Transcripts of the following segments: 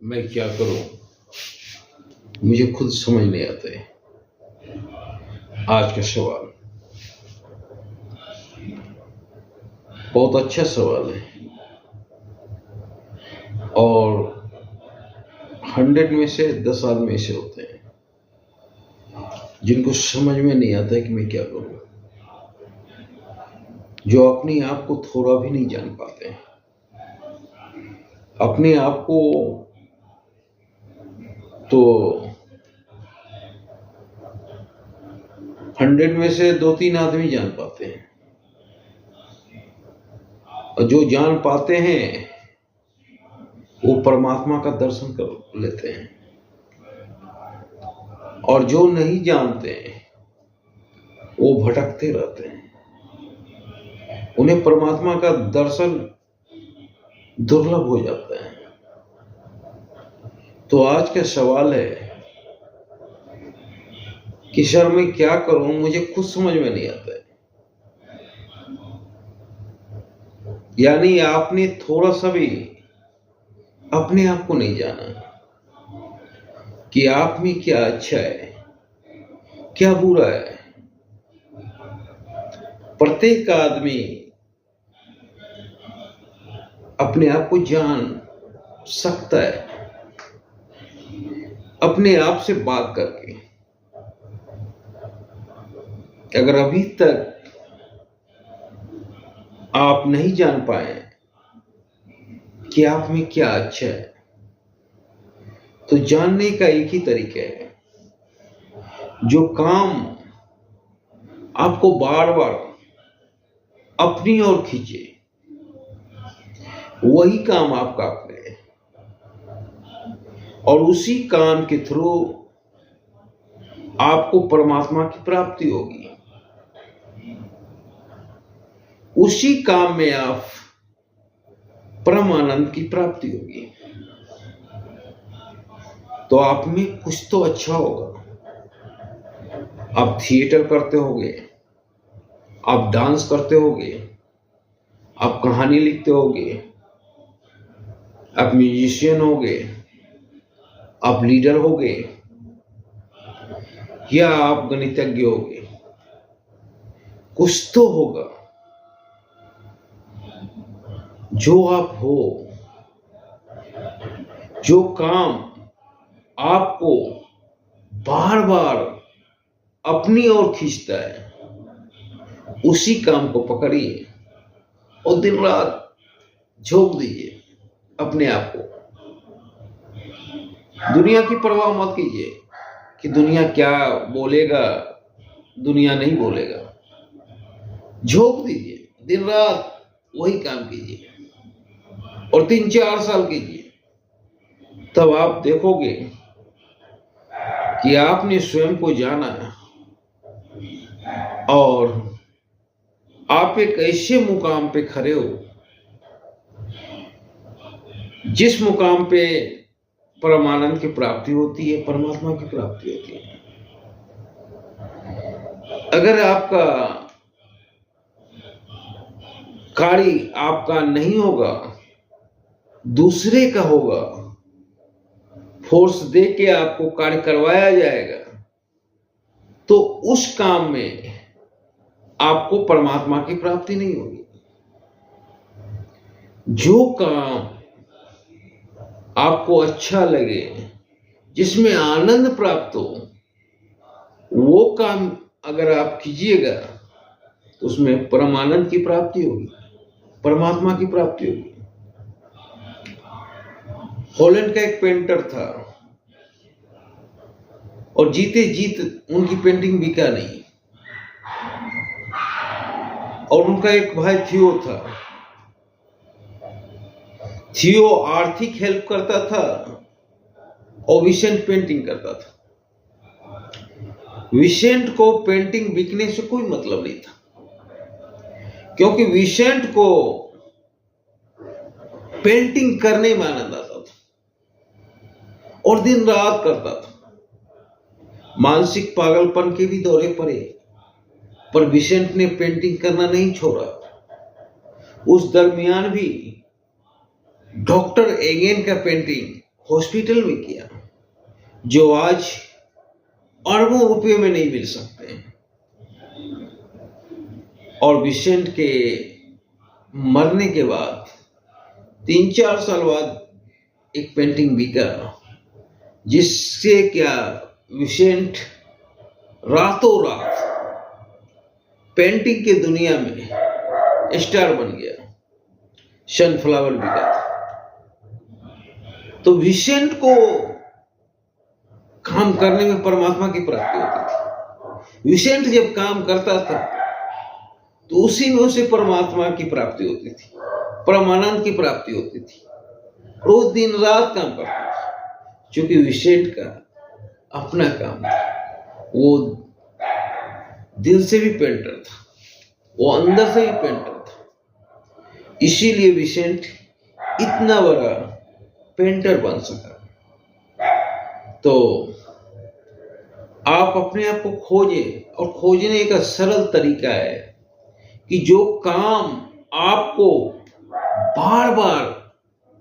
मैं क्या करूं, मुझे खुद समझ नहीं आता है। आज का सवाल बहुत अच्छा सवाल है और 100 में से 10 आदमी ऐसे होते हैं जिनको समझ में नहीं आता है कि मैं क्या करूं, जो अपने आप को थोड़ा भी नहीं जान पाते हैं। अपने आप को तो 100 में से 2-3 आदमी जान पाते हैं और जो जान पाते हैं वो परमात्मा का दर्शन कर लेते हैं और जो नहीं जानते हैं वो भटकते रहते हैं। उन्हें परमात्मा का दर्शन दुर्लभ हो जाता है। तो आज का सवाल है कि सर मैं क्या करूं, मुझे खुद समझ में नहीं आता है। यानी आपने थोड़ा सा भी अपने आप को नहीं जाना कि आप में क्या अच्छा है, क्या बुरा है। प्रत्येक आदमी अपने आप को जान सकता है अपने आप से बात करके। अगर अभी तक आप नहीं जान पाए कि आप में क्या अच्छा है, तो जानने का एक ही तरीका है, जो काम आपको बार बार अपनी ओर खींचे वही काम आपका करें और उसी काम के थ्रू आपको परमात्मा की प्राप्ति होगी। उसी काम में आप परम आनंद की प्राप्ति होगी। तो आप में कुछ तो अच्छा होगा। आप थिएटर करते होगे, आप डांस करते होगे, आप कहानी लिखते होगे, आप म्यूजिशियन होगे, आप लीडर होगे या आप गणितज्ञ होगे। कुछ तो होगा जो आप हो, जो काम आपको बार बार अपनी ओर खींचता है। उसी काम को पकड़िए और दिन रात झोंक दीजिए अपने आप को। दुनिया की परवाह मत कीजिए कि दुनिया क्या बोलेगा, दुनिया नहीं बोलेगा। झोंक दीजिए, दिन रात वही काम कीजिए और 3-4 साल कीजिए। तब आप देखोगे कि आपने स्वयं को जाना और आप एक ऐसे मुकाम पे खड़े हो जिस मुकाम पे परमानंद की प्राप्ति होती है, परमात्मा की प्राप्ति होती है। अगर आपका कार्य आपका नहीं होगा, दूसरे का होगा, फोर्स दे के आपको कार्य करवाया जाएगा, तो उस काम में आपको परमात्मा की प्राप्ति नहीं होगी। जो काम आपको अच्छा लगे, जिसमें आनंद प्राप्त हो, वो काम अगर आप कीजिएगा तो उसमें परमानंद की प्राप्ति होगी, परमात्मा की प्राप्ति होगी। हॉलैंड का एक पेंटर था और जीते जीत उनकी पेंटिंग बिका नहीं। और उनका एक भाई थियो था। थियो आर्थिक हेल्प करता था और विसेंट पेंटिंग करता था। विसेंट को पेंटिंग बिकने से कोई मतलब नहीं था, क्योंकि विसेंट को पेंटिंग करने में आनंद आता था और दिन रात करता था। मानसिक पागलपन के भी दौरे पड़े, पर विसेंट ने पेंटिंग करना नहीं छोड़ा। उस दरमियान भी डॉक्टर एगेन का पेंटिंग हॉस्पिटल में किया, जो आज अरबों रुपए में नहीं मिल सकते हैं। और विसेंट के मरने के बाद 3-4 साल बाद एक पेंटिंग बिका, जिससे क्या विसेंट रातों रात पेंटिंग के दुनिया में स्टार बन गया। सनफ्लावर बिका था। तो विसेंट को काम करने में परमात्मा की प्राप्ति होती थी। विसेंट जब काम करता था तो उसी में उसे परमात्मा की प्राप्ति होती थी, परमानंद की प्राप्ति होती थी। रोज दिन रात काम करता था, क्योंकि विसेंट का अपना काम था। वो दिल से भी पेंटर था, वो अंदर से भी पेंटर था। इसीलिए विसेंट इतना बड़ा पेंटर बन सका। तो आप अपने आप को खोजें, और खोजने का सरल तरीका है कि जो काम आपको बार बार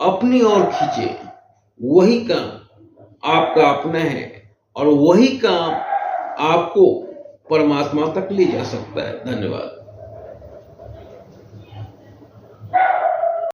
अपनी ओर खींचे, वही काम आपका अपना है, और वही काम आपको परमात्मा तक ले जा सकता है। धन्यवाद।